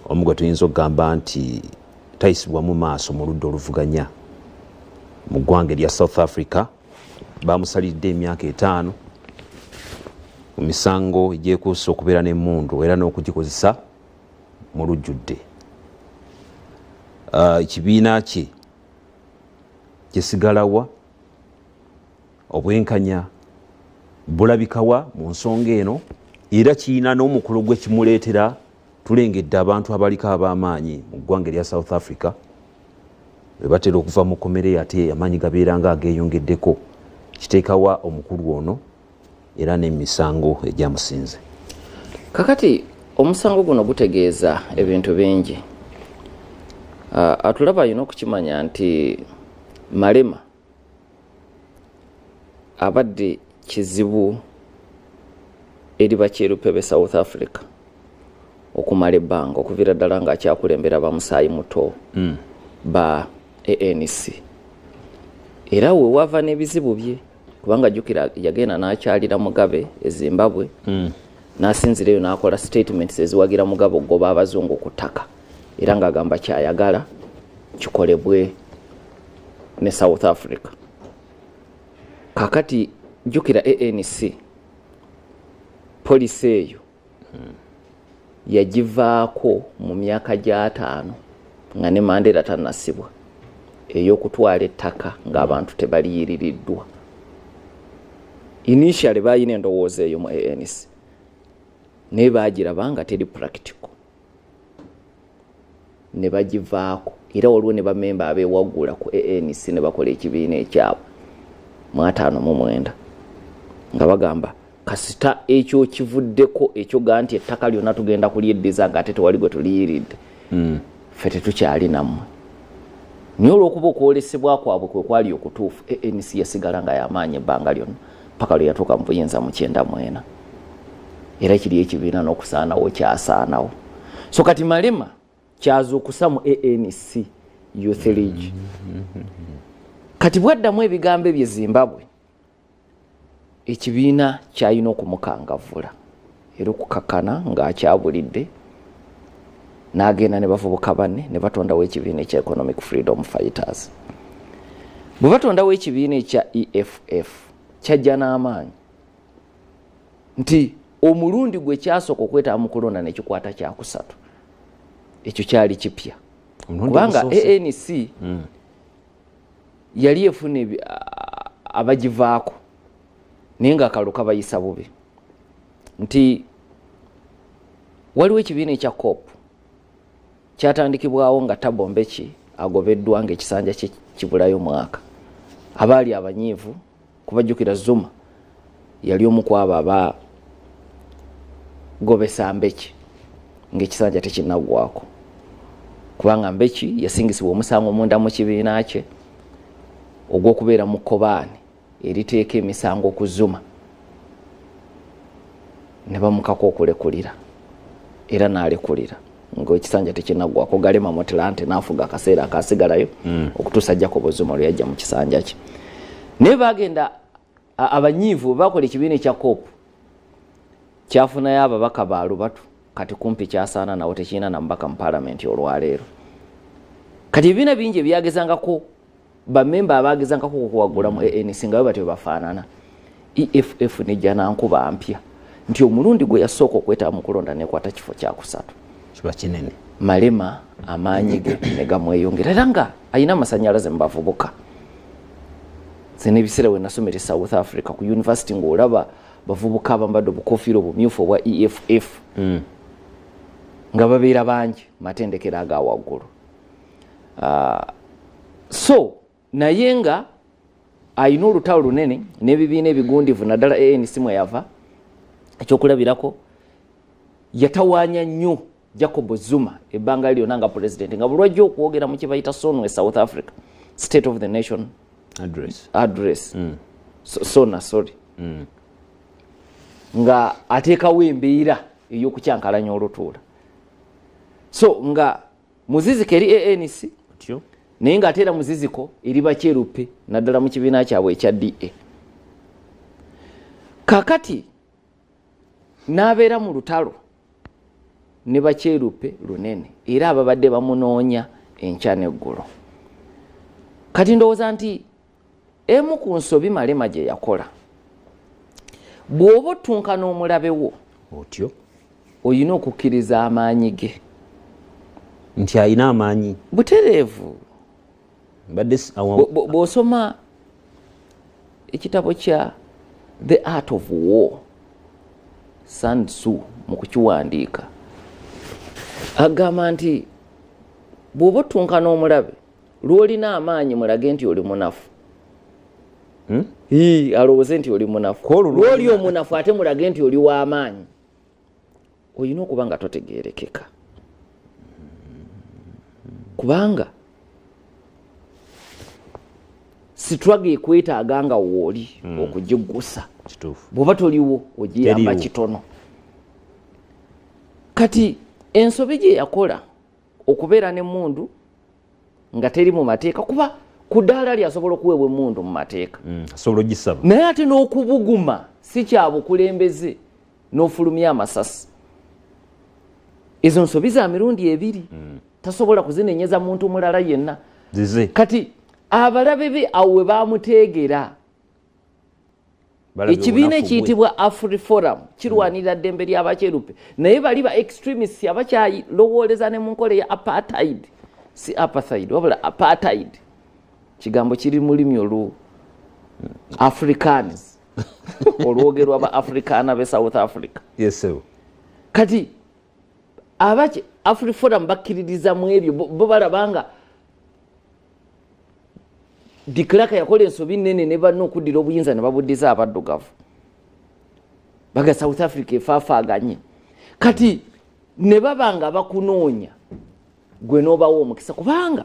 omugwe tuyinza okugamba nti tayisibwa mu maaso mu ludda oluvuganya mu ggwanga erya South Africa. Bamusalidde emyaka 5 mu misango egyekuusa okubeera n'emmundu era n'okugikozesa mu lujjudde. Ekibiina kye kisigalawa, obwenkanya bulabikawa mu nsonga eno, era kirina n'omukulu gwe kimuleetera. Tulengedde abantu abaliko ab'amaanyi mu ggwanga erya South Africa bwe batera okuva mu kkomere ate amaanyi gabeera nga ageeyongeddeko. Kiteekawa omukulu ono era n'emisango egyamusinze. Kakati omusango guno gutegeeza ebintu bingi. Atulaba alina okukimanya nti Malema abadde kizibu eri bakyerupe be South Africa okumala ebbanga okuviira ddala ng'akyakulembera bamusaayi muto ba ANC. Era we wava n'ebizibu bye, kubanga jjukira yagenda n'akyalira Mugabe e Zimbabwe n'asinzireyo n'akola statements eziwagira Mugabe okugoba abazungu ku ttaka, era ng'agamba kyayagala kikolebwe ne South Africa. Kakati jjukira ANC polisi eyo yagivaako mu myaka gya 5 nga ne Mandela tannasibwa ey'okutwala ettaka ng'abantu tebaliyiririddwa. Initially bayina endowooza eyo mu ANC naye baagiraba nga teri practical ne bagivaako, era waliwo ne bamemba abeewaggula ku ANC ne bakola ekibiina ekyabwe mu 59 nga bagamba kasita ekyo kivuddeko ekyo ganti ettaka lyonna tugenda kulyeddiza nga ate tewali gwe tuliyiridde ffe tetukyali nammwe. Naye olw'okuba okwolesebwa kwabwe kwe kwali okutuufu, ANC yasigala nga y'amaanyi ebbanga lyonna paka lwe yatuuka mu buyinza mu 94, era kiri ekibiina n'okusaanawo kyasaanawo. So kati Malema kyazuukusa mu ANC Youth League. Kati bwaddamu ebigambo ebye Zimbabwe, ekibiina kyalina okumukangavvula era okukakkana ng'akyabulidde, n'agenda ne bavubuka banne ne batondawo ekibiina ekya Economic Freedom Fighters. Bwe batondawo ekibiina ekya EFF kyajja n'amaanyi nti omulundi gwe kyasooka okwetaba mu kulonda ne kikwata kyakusatu, ekyo kyali kipya kubanga ANC yali efuna abagivaako naye ng'akalulu kabayisa bubi. Nti waliwo ekibiina ekya COP kyatandikibwawo nga Thabo Mbeki agobeddwa ng'ekisanja kye kibulayo mwaka. Abaali abanyiivu kubajjukira Zuma yali omu ku abo abagobesa Mbeki ng'ekisanja tekinnaggwako, kubanga Mbeki yasingisibwa omusango munda mu kibiina kye ogw'okubeera mu kkobaani eriteeka emisango ku Zuma, ne bamukako okulekulira era n'alekulira ng'ekisanja tekinnaggwako. Galema Motlanthe n'afuga akaseera akaasigalayo okutuusa Jacob Zuma lwe yajja mu kisanja kye. Naye bagenda abanyiivu bakola ekibiina ekya COP kyafunayo ababaka ba lubatu, kati kumpi kyasaana nawo tekirina na mubaka mu paalamenti olwaleero. Kati ebibiina bingi ebyagezangako bamemba abagezangako okuwaggula mu ANC nga bwe batyo bafaanana. EFF nejja nankuba mpya nti omulundi gwe yasooka okwetaba mu kulonda nekwata kifo kyakusatu. Kiba kinene. Malema amaanyi ge ne gamweyongera era nga alina amasannyalaze mu bavubuka. Zino ebiseera we nasomera South Africa ku university ng'olaba bavubuka abambadde obukofiira obumyufu obwa EFF nga babeera bangi matendekero aga waggulu. So naye nga alina olutalo lunene n'ebibiina ebigundivu naddala ANC mwe yava. Ekyokulabirako yatawaanya nnyo Jacob Zuma ebbanga lyonna nga president, nga bulwajja okwogera mu kye bayita SONA South Africa State of the Nation address. SONA nga ateekawo embeera ey'okukyankalanya olutuula. So nga muziziko eri ANC naye ng'ate era muziziko eri bakyeruppe naddala mu kibiina kyabwe ekya DA. Kakati n'abeera mu lutalo ne bakyerupe lunene era ababadde bamunoonya enkya n'eggulo. Kati ndowooza nti emu ku nsobi Malema gye yakola, bw'oba ottunkana omulabe wo otyo olina okukkiriza amaanyi ge nti alina amaanyi butereevu. badde Bw'osoma ekitabo kya The Art of War, Sun Tzu mu kukiwandiika agamba nti bw'oba ottunkana omulabe lw'olina amaanyi mulage nti oli munafu. Alowooze nti oli munafu. Lw'oli omunafu ate mulage nti oli w'amaanyi. Olina okuba nga totegeerekeka, kubanga struggle ekwetaaga nga wooli okugiggusa. Bw'oba toliwo ogiyamba kitono. Kati ensobi gye yakola okubeera n'emmundu nga teri mu mateeka, kuba ku ddaala lyasobola okuweebwa emmundu mu mateeka, asobola ogisaba, naye ate n'okubuguma si kya bukulembeze n'ofulumya amasasi. Ezo nsobi za mirundi ebiri, tasobola kuzinenyeza muntu mulala yenna. Kati abalabe be awo we baamuteegera, ekibiina ekiyitibwa AfriForum kirwanirira ddembe ly'abakyerupe, naye bali ba extremists abakyalowooleza ne mu nkola ya apartheid. Si apartheid wabula apartheid, kigambo kiri mu lulimi olwo Afrikaans olwogerwa ba Afrikaana be South Africa. Kati AfriForum bakkiririza mu ebyo, bo balabanga de Klerk yakola ensobi nnene ne banna okuddira obuyinza ne babuddiza abaddugavu, baga South Africa efaafaaganye. Kati ne babanga bakunoonya gwe n'obawo omukisa, kubanga